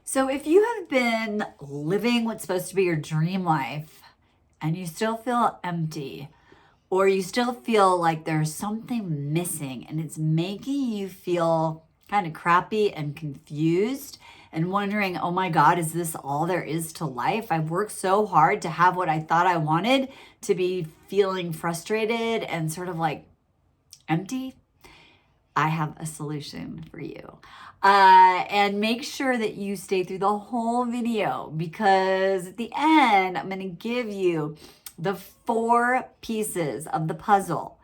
So if you have been living what's supposed to be your dream life and you still feel empty, or you still feel like there's something missing and it's making you feel kind of crappy and confused and wondering, oh my God, is this all there is to life? I've worked so hard to have what I thought I wanted, to be feeling frustrated and sort of like empty. I have a solution for you. And make sure that you stay through the whole video, because at the end, I'm going to give you the 4 pieces of the puzzle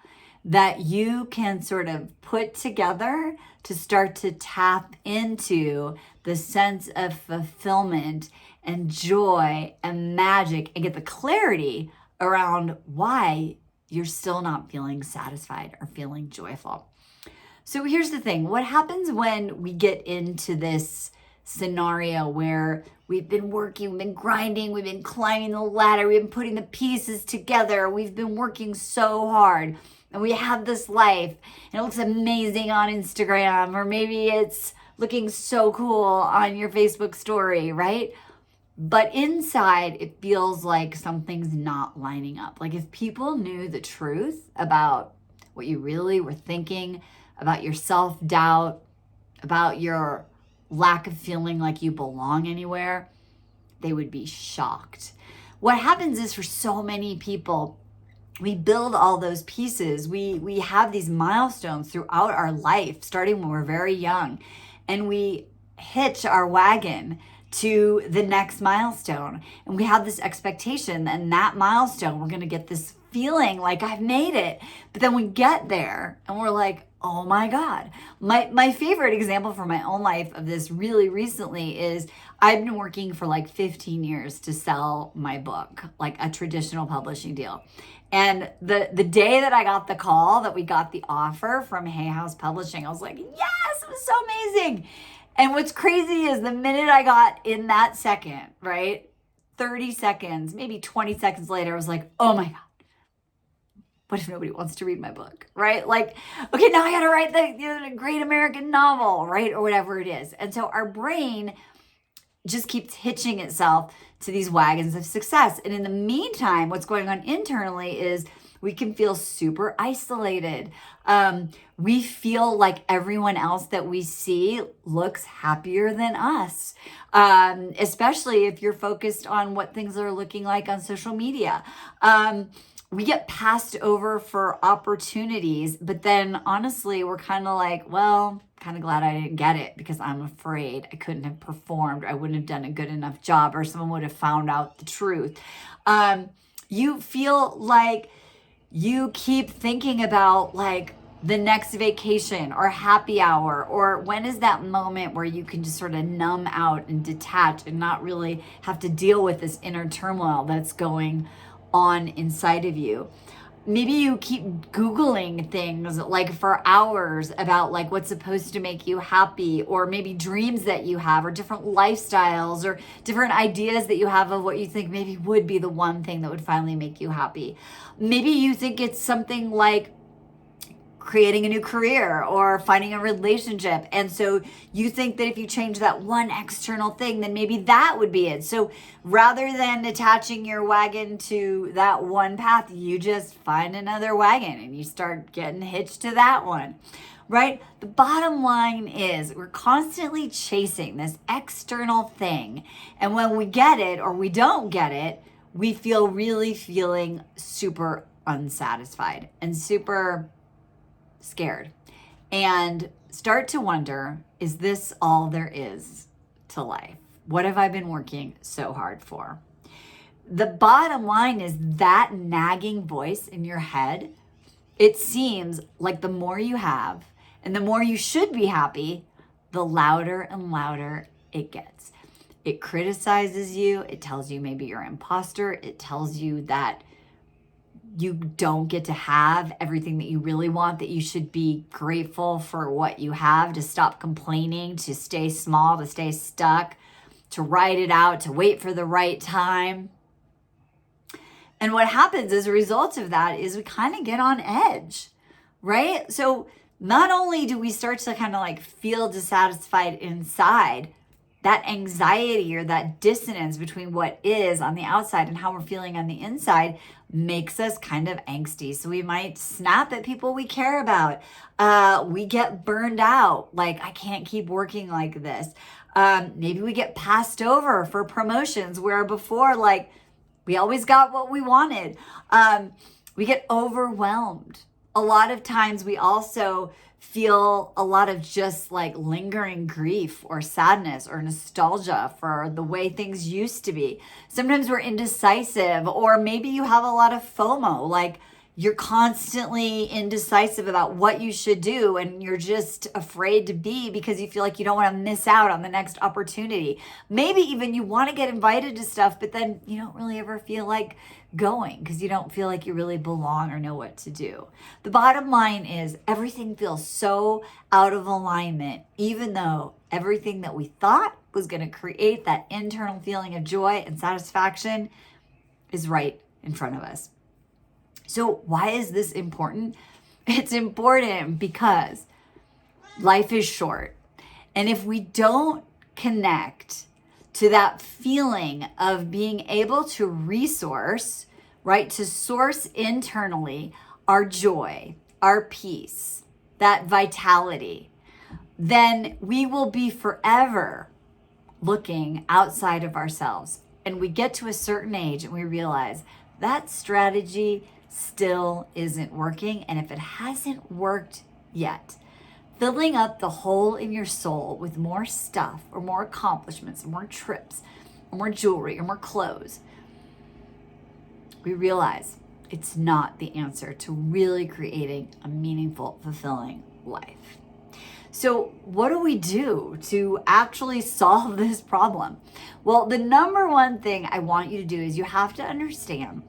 that you can sort of put together to start to tap into the sense of fulfillment and joy and magic and get the clarity around why you're still not feeling satisfied or feeling joyful. So here's the thing. What happens when we get into this scenario where we've been working, we've been grinding, we've been climbing the ladder, we've been putting the pieces together, we've been working so hard, and we have this life, and it looks amazing on Instagram, or maybe it's looking so cool on your Facebook story, right? But inside, it feels like something's not lining up. Like if people knew the truth about what you really were thinking, about your self-doubt, about your lack of feeling like you belong anywhere, they would be shocked. What happens is, for so many people, we build all those pieces. We have these milestones throughout our life, starting when we're very young, and we hitch our wagon to the next milestone. And we have this expectation that in that milestone, we're going to get this feeling like I've made it. But then we get there and we're like, oh my God. My favorite example from my own life of this really recently is I've been working for like 15 years to sell my book, like a traditional publishing deal. And the day that I got the call that we got the offer from Hay House Publishing, I was like, yes, it was so amazing. And what's crazy is the minute I got in that second, right, 30 seconds, maybe 20 seconds later, I was like, oh my God. What if nobody wants to read my book, right? Like, okay, now I got to write the great American novel, right? Or whatever it is. And so our brain just keeps hitching itself to these wagons of success. And in the meantime, what's going on internally is we can feel super isolated. We feel like everyone else that we see looks happier than us, especially if you're focused on what things are looking like on social media. We get passed over for opportunities, but then honestly, we're kind of like, well, kind of glad I didn't get it because I'm afraid I couldn't have performed. I wouldn't have done a good enough job, or someone would have found out the truth. You feel like you keep thinking about like the next vacation or happy hour, or when is that moment where you can just sort of numb out and detach and not really have to deal with this inner turmoil that's going on inside of you. Maybe you keep Googling things like for hours about like what's supposed to make you happy, or maybe dreams that you have, or different lifestyles, or different ideas that you have of what you think maybe would be the one thing that would finally make you happy. Maybe you think it's something like creating a new career or finding a relationship. And so you think that if you change that one external thing, then maybe that would be it. So rather than attaching your wagon to that one path, you just find another wagon and you start getting hitched to that one, right? The bottom line is we're constantly chasing this external thing. And when we get it or we don't get it, we feel really feeling super unsatisfied and super scared, and start to wonder, is this all there is to life? What have I been working so hard for? The bottom line is that nagging voice in your head, it seems like the more you have and the more you should be happy, the louder and louder it gets. It criticizes you. It tells you maybe you're an imposter. It tells you that you don't get to have everything that you really want, that you should be grateful for what you have, to stop complaining, to stay small, to stay stuck, to write it out, to wait for the right time. And what happens as a result of that is we kind of get on edge, right? So not only do we start to kind of like feel dissatisfied inside, that anxiety or that dissonance between what is on the outside and how we're feeling on the inside makes us kind of angsty. So we might snap at people we care about. We get burned out. Like, I can't keep working like this. Maybe we get passed over for promotions where before, like, we always got what we wanted. We get overwhelmed. A lot of times we also feel a lot of just like lingering grief or sadness or nostalgia for the way things used to be. Sometimes we're indecisive, or maybe you have a lot of FOMO, like you're constantly indecisive about what you should do and you're just afraid to be because you feel like you don't want to miss out on the next opportunity. Maybe even you want to get invited to stuff, but then you don't really ever feel like going because you don't feel like you really belong or know what to do. The bottom line is everything feels so out of alignment, even though everything that we thought was going to create that internal feeling of joy and satisfaction is right in front of us. So why is this important? It's important because life is short. And if we don't connect to that feeling of being able to resource, right, to source internally our joy, our peace, that vitality, then we will be forever looking outside of ourselves. And we get to a certain age and we realize that strategy still isn't working. And if it hasn't worked yet, filling up the hole in your soul with more stuff or more accomplishments or more trips or more jewelry or more clothes, we realize it's not the answer to really creating a meaningful, fulfilling life. So what do we do to actually solve this problem? Well, the number one thing I want you to do is you have to understand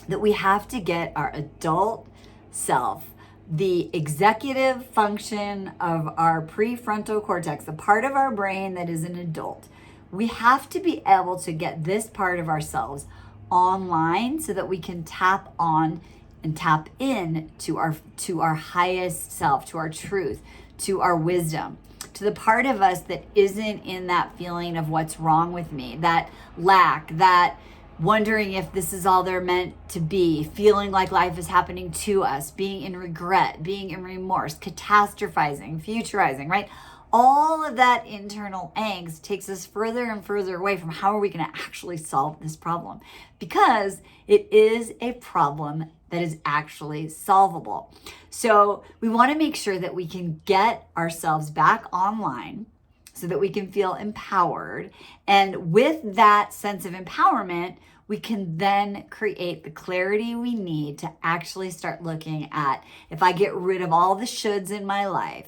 that we have to get our adult self, the executive function of our prefrontal cortex, the part of our brain that is an adult. We have to be able to get this part of ourselves online so that we can tap on and tap in to our highest self, to our truth, to our wisdom, to the part of us that isn't in that feeling of what's wrong with me, that lack, that wondering if this is all they're meant to be, feeling like life is happening to us, being in regret, being in remorse, catastrophizing, futurizing, right? All of that internal angst takes us further and further away from how are we going to actually solve this problem, because it is a problem that is actually solvable. So we want to make sure that we can get ourselves back online so that we can feel empowered. And with that sense of empowerment, we can then create the clarity we need to actually start looking at, if I get rid of all the shoulds in my life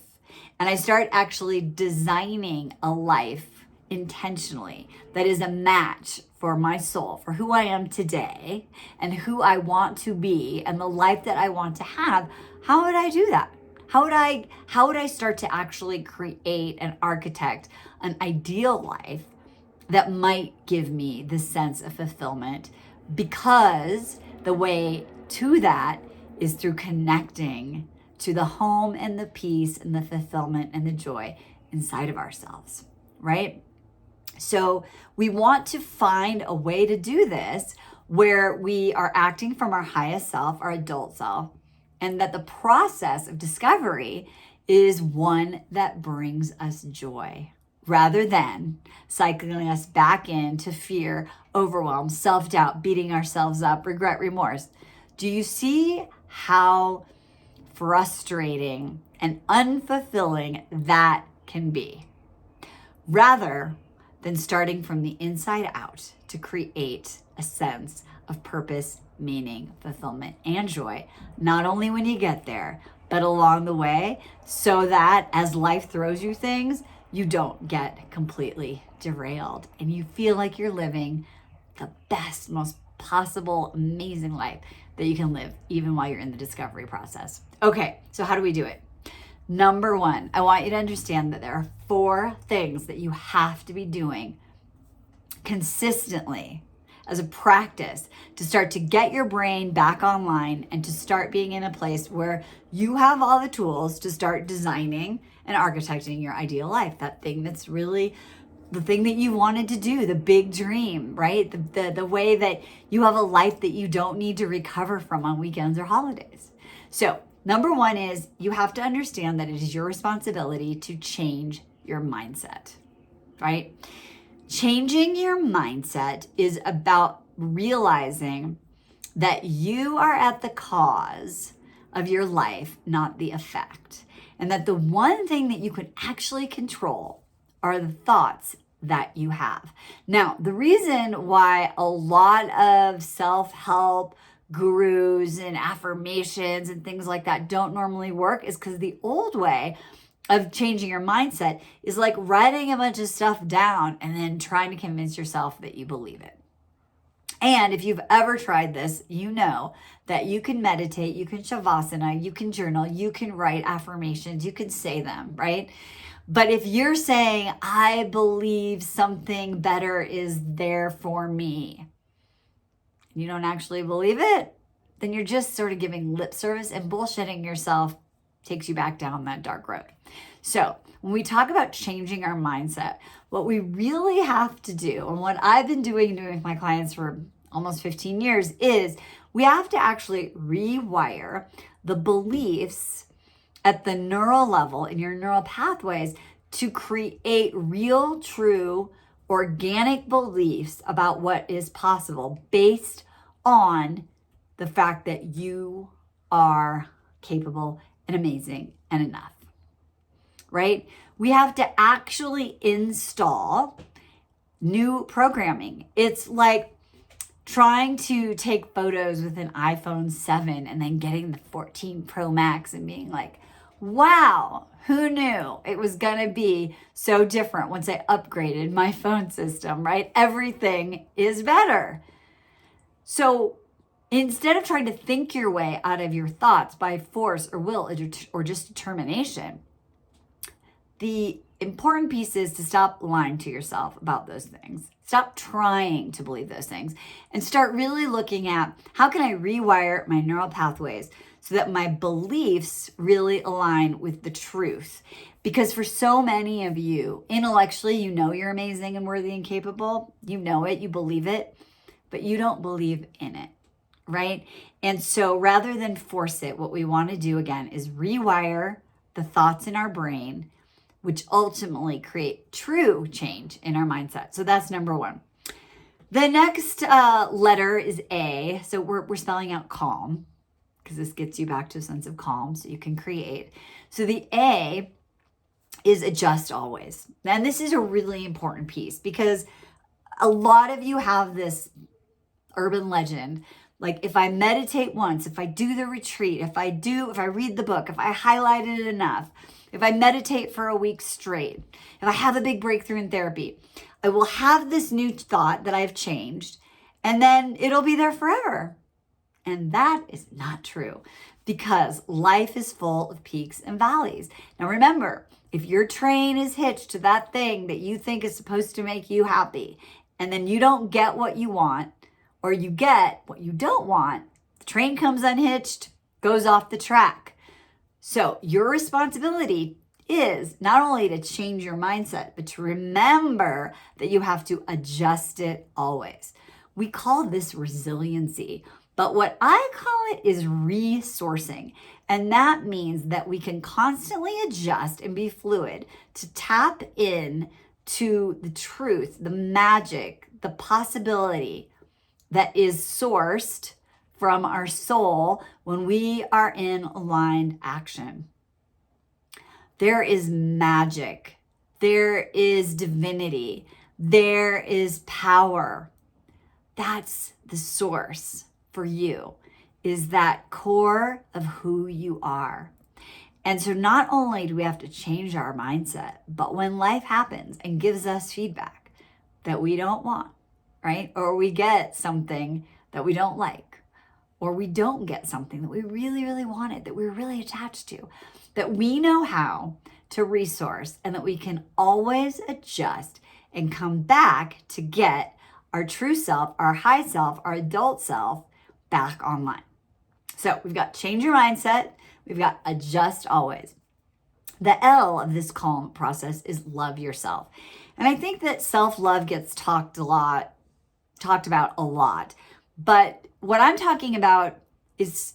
and I start actually designing a life intentionally that is a match for my soul, for who I am today and who I want to be and the life that I want to have, how would I do that? How would I start to actually create and architect an ideal life that might give me the sense of fulfillment? Because the way to that is through connecting to the home and the peace and the fulfillment and the joy inside of ourselves, right? So we want to find a way to do this where we are acting from our highest self, our adult self, and that the process of discovery is one that brings us joy rather than cycling us back into fear, overwhelm, self-doubt, beating ourselves up, regret, remorse. Do you see how frustrating and unfulfilling that can be? Rather than starting from the inside out to create a sense of purpose, meaning, fulfillment, and joy, not only when you get there, but along the way, so that as life throws you things, you don't get completely derailed and you feel like you're living the best, most possible, amazing life that you can live, even while you're in the discovery process. Okay, so how do we do it? Number one, I want you to understand that there are 4 things that you have to be doing consistently as a practice to start to get your brain back online and to start being in a place where you have all the tools to start designing and architecting your ideal life, that thing that's really the thing that you wanted to do, the big dream, right? The way that you have a life that you don't need to recover from on weekends or holidays. So number one is you have to understand that it is your responsibility to change your mindset, right? Changing your mindset is about realizing that you are at the cause of your life, not the effect. And that the one thing that you can actually control are the thoughts that you have. Now, the reason why a lot of self-help gurus and affirmations and things like that don't normally work is because the old way of changing your mindset is like writing a bunch of stuff down and then trying to convince yourself that you believe it. And if you've ever tried this, you know that you can meditate, you can shavasana, you can journal, you can write affirmations, you can say them, right? But if you're saying, I believe something better is there for me, you don't actually believe it, then you're just sort of giving lip service, and bullshitting yourself takes you back down that dark road. So when we talk about changing our mindset, what we really have to do, and what I've been doing with my clients for almost 15 years, is we have to actually rewire the beliefs at the neural level in your neural pathways to create real, true, organic beliefs about what is possible based on the fact that you are capable and amazing and enough, right? We have to actually install new programming. It's like trying to take photos with an iPhone 7 and then getting the 14 Pro Max and being like, wow, who knew it was going to be so different once I upgraded my phone system, right? Everything is better. So instead of trying to think your way out of your thoughts by force or will or just determination, the important piece is to stop lying to yourself about those things. Stop trying to believe those things and start really looking at how can I rewire my neural pathways so that my beliefs really align with the truth. Because for so many of you, intellectually, you know you're amazing and worthy and capable. You know it, you believe it, but you don't believe in it, right? And so rather than force it, what we want to do again is rewire the thoughts in our brain, which ultimately create true change in our mindset. So that's number one. The next letter is A. So we're spelling out calm, because this gets you back to a sense of calm so you can create. So the A is adjust always. And this is a really important piece because a lot of you have this urban legend. Like if I meditate once, if I do the retreat, if I read the book, if I highlight it enough, if I meditate for a week straight, if I have a big breakthrough in therapy, I will have this new thought that I've changed, and then it'll be there forever. And that is not true, because life is full of peaks and valleys. Now remember, if your train is hitched to that thing that you think is supposed to make you happy, and then you don't get what you want, or you get what you don't want, the train comes unhitched, goes off the track. So your responsibility is not only to change your mindset, but to remember that you have to adjust it always. We call this resiliency, but what I call it is resourcing. And that means that we can constantly adjust and be fluid to tap in to the truth, the magic, the possibility that is sourced from our soul when we are in aligned action. There is magic. There is divinity. There is power. That's the source for you, is that core of who you are. And so not only do we have to change our mindset, but when life happens and gives us feedback that we don't want, right? Or we get something that we don't like, or we don't get something that we really, really wanted, that we're really attached to, that we know how to resource, and that we can always adjust and come back to get our true self, our high self, our adult self back online. So we've got change your mindset. We've got adjust always. The L of this calm process is love yourself. And I think that self-love gets talked about a lot. But what I'm talking about is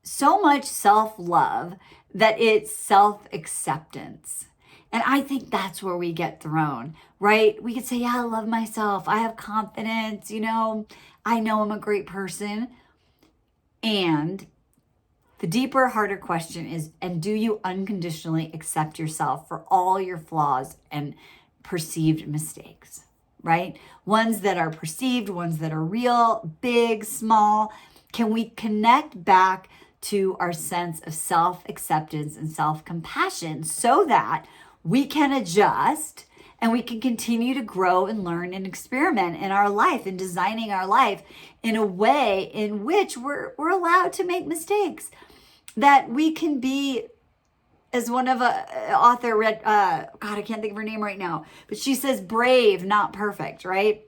so much self-love that it's self-acceptance. And I think that's where we get thrown, right? We could say, yeah, I love myself. I have confidence. I know I'm a great person. And the deeper, harder question is, and do you unconditionally accept yourself for all your flaws and perceived mistakes, right? Ones that are perceived, ones that are real, big, small. Can we connect back to our sense of self-acceptance and self-compassion so that we can adjust and we can continue to grow and learn and experiment in our life and designing our life in a way in which we're allowed to make mistakes, that we can be, as one of a author read, God, I can't think of her name right now, but she says brave, not perfect, right?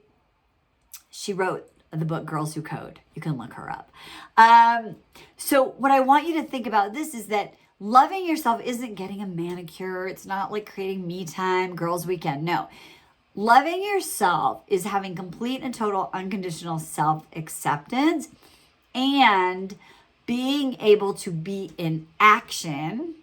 She wrote the book Girls Who Code. You can look her up. So what I want you to think about this is that loving yourself isn't getting a manicure. It's not like creating me time, girls weekend. No. Loving yourself is having complete and total unconditional self-acceptance and being able to be in action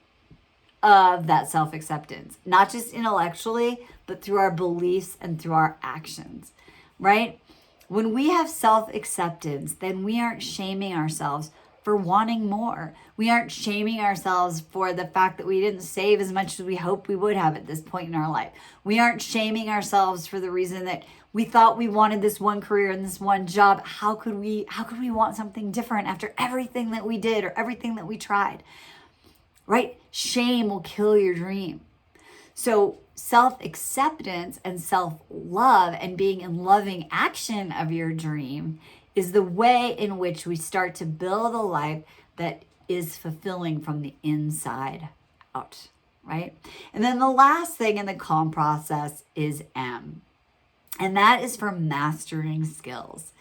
of that self-acceptance, not just intellectually, but through our beliefs and through our actions, right? When we have self-acceptance, then we aren't shaming ourselves for wanting more. We aren't shaming ourselves for the fact that we didn't save as much as we hoped we would have at this point in our life. We aren't shaming ourselves for the reason that we thought we wanted this one career and this one job. How could we want something different after everything that we did or everything that we tried? Right? Shame will kill your dream. So self-acceptance and self-love and being in loving action of your dream is the way in which we start to build a life that is fulfilling from the inside out, right? And then the last thing in the calm process is M. And that is for mastering skills.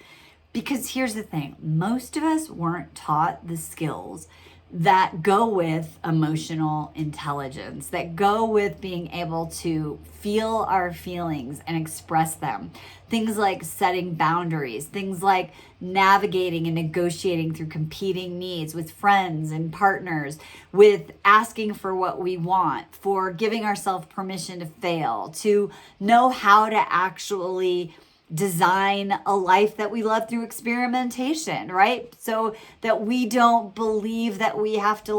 Because here's the thing, most of us weren't taught the skills that go with emotional intelligence, that go with being able to feel our feelings and express them. Things like setting boundaries, things like navigating and negotiating through competing needs with friends and partners, with asking for what we want, for giving ourselves permission to fail, to know how to actually design a life that we love through experimentation, right? So that we don't believe that we have to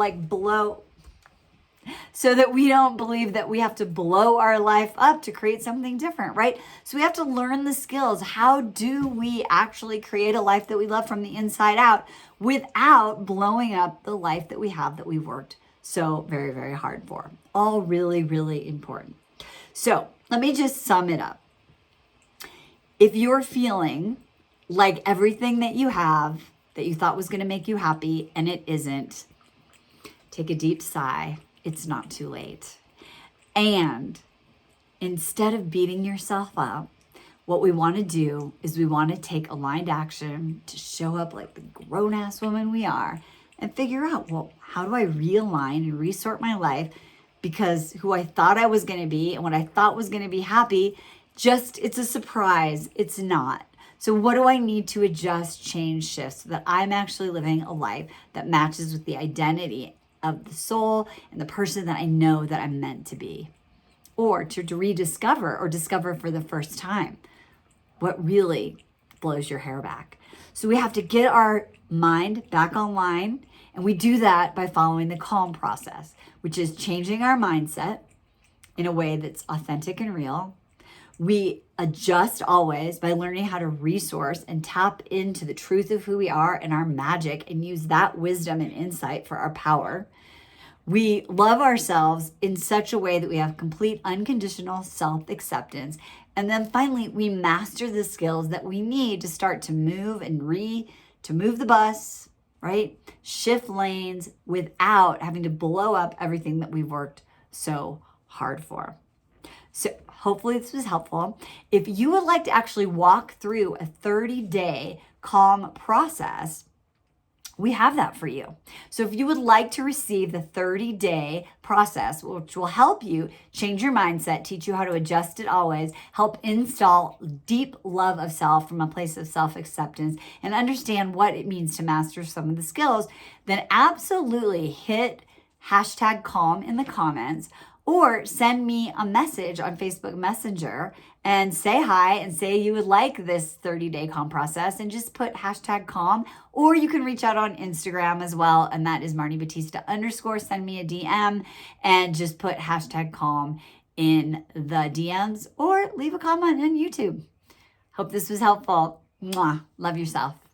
blow our life up to create something different, right? So we have to learn the skills. How do we actually create a life that we love from the inside out without blowing up the life that we have that we've worked so very, very hard for? All really, really important. So let me just sum it up. If you're feeling like everything that you have that you thought was going to make you happy and it isn't, take a deep sigh. It's not too late. And instead of beating yourself up, what we want to do is we want to take aligned action to show up like the grown-ass woman we are and figure out, well, how do I realign and resort my life? Because who I thought I was going to be and what I thought was going to be happy, it's a surprise. It's not. So what do I need to adjust, change, shift so that I'm actually living a life that matches with the identity of the soul and the person that I know that I'm meant to be? Or to rediscover or discover for the first time what really blows your hair back. So we have to get our mind back online, and we do that by following the calm process, which is changing our mindset in a way that's authentic and real. We adjust always by learning how to resource and tap into the truth of who we are and our magic and use that wisdom and insight for our power. We love ourselves in such a way that we have complete unconditional self-acceptance. And then finally, we master the skills that we need to start to move to move the bus, right? Shift lanes without having to blow up everything that we've worked so hard for. So hopefully this was helpful. If you would like to actually walk through a 30-day calm process we have that for you. So if you would like to receive the 30-day process, which will help you change your mindset, teach you how to adjust it always, help install deep love of self from a place of self-acceptance, and understand what it means to master some of the skills, then absolutely hit hashtag calm in the comments, or send me a message on Facebook Messenger and say hi and say you would like this 30-day calm process and just put hashtag calm. Or you can reach out on Instagram as well, and that is Marni Battista _. Send me a DM and just put hashtag calm in the DMs, or leave a comment on YouTube. Hope this was helpful. Mwah. Love yourself.